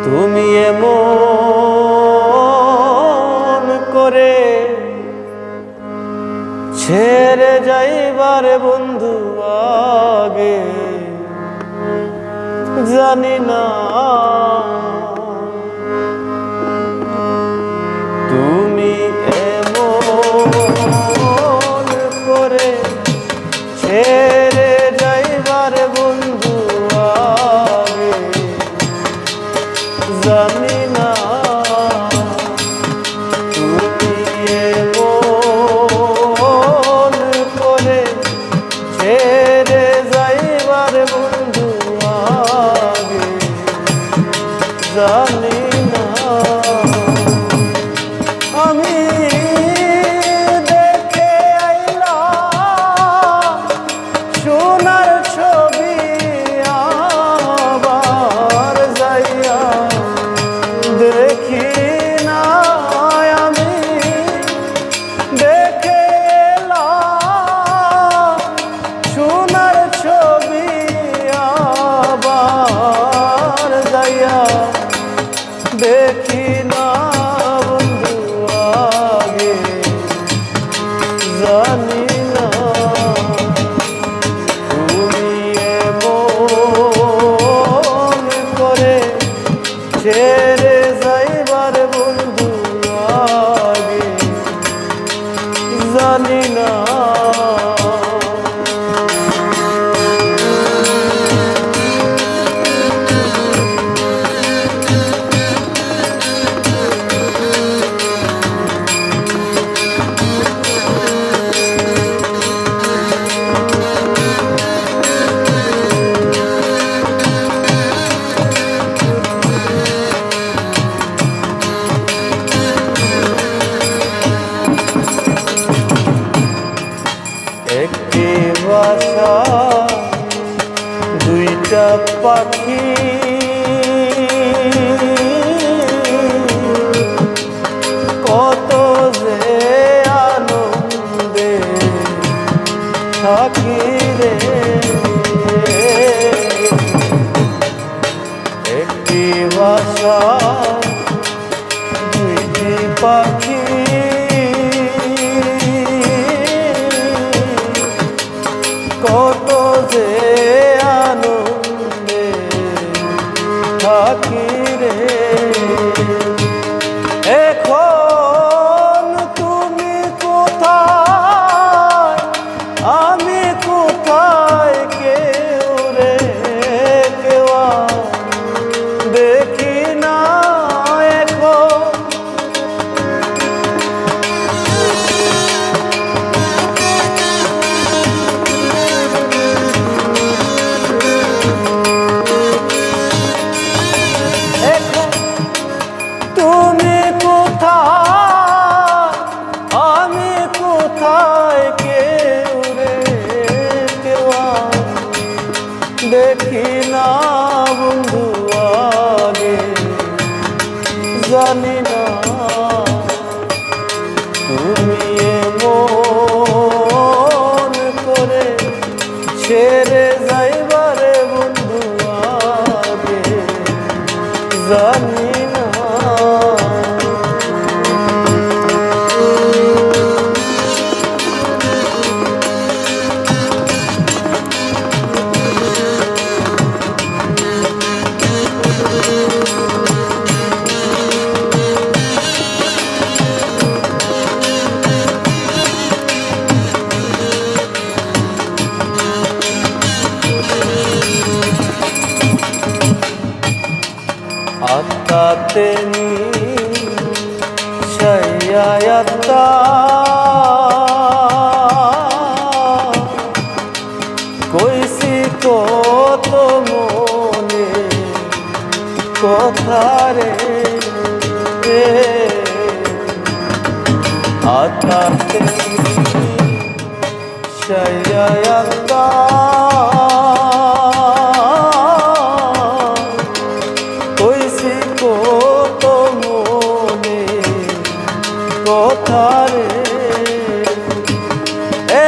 তুমি এমন করে ছেড়ে যাইবার বন্ধু আগে জানি না তুমি এমন করে ছেড়ে যাইবার বন্ধু আগে জানি না তুমি এমন করে ছেড়ে যাইবার বন্ধু আগে জানি না আমি দেখে আইলাম সোনার ছবি আবার যাইয়া দেখি না আমি দেখে এলাম সোনার ছবি আবার যাইয়া দেখি না বন্ধু আগে জানি না তুমি এমন করে ছেড়ে যাইবার বন্ধু আগে জানি না একটি বাসা দুইটা পাখি কত যে আনন্দে থাকি রে একটি বাসা দুইটি পাখি কত যে আনন্দে থাকি রে এখন তুমি কোথায় আমি কোথায় কেউ রে কেউ দেখি না এখন তুমি কোথায় আমি কোথায় কেউ রে কেউ দেখি না বন্ধু আগে জানি না তুমি এমন করে ছেড়ে যাইবারে বন্ধু আগে জানি না আত্মাতে নিশায়াত্তা কইছি কত মনে কথা রে আত্মাতে নিশায়াত্তা কত মনে কথা রে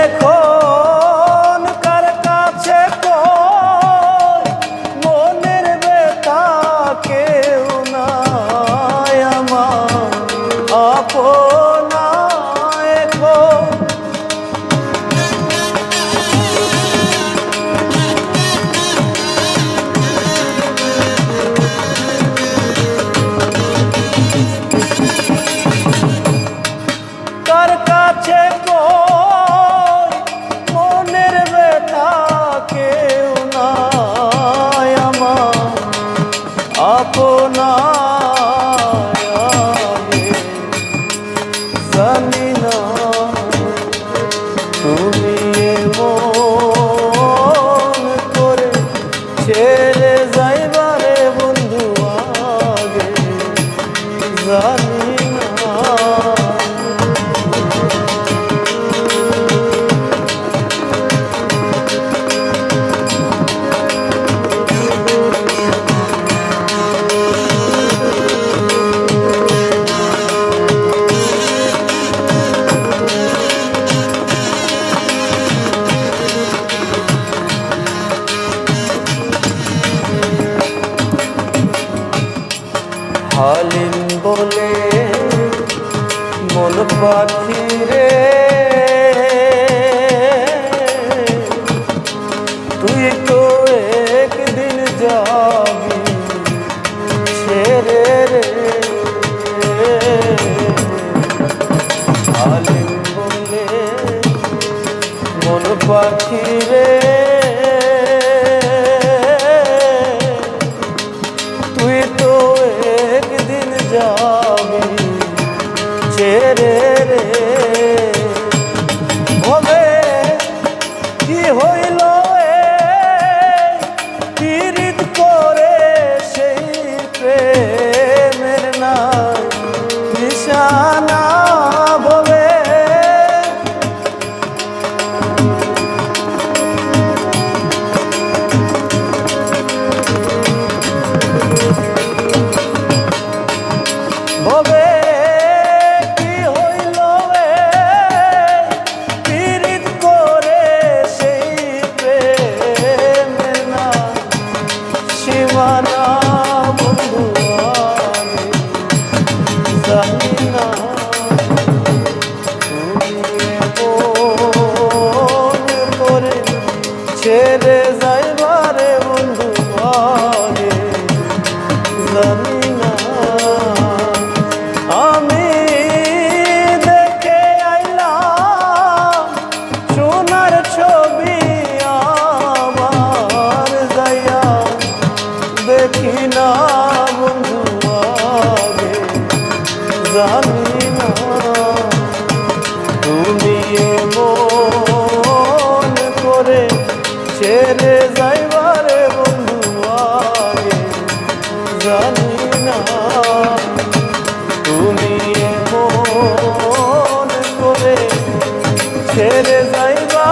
এখন কার কাছে মনের ব্যথা কেউ হালিম বলে মন পাখি রে, তুই তো একদিন যাবি ছেড়ে রে। হালিম বলে মন পাখি রে, তুই তো একদিন যাবি ছেড়ে রে। ভবে কি হইল পীড়িত করে সেই প্রেমের নাই নিশানা। ভবে ভবে কি হইল পীড়িত করে সেই প্রেমের না সীমানা। বন্ধু আমি জানি না তুমি মন করে ছেড়ে যাইবারে বন্ধু আমি জানি না। আমি দেখে আইলাম সোনার ছবি, আমার যাইয়া দেখি না বন্ধু আগে জানি না। তুমি মন করে ছেড়ে যাইবারে বন্ধু আগে জানি না। তুমি মন করে ছেড়ে যাইবা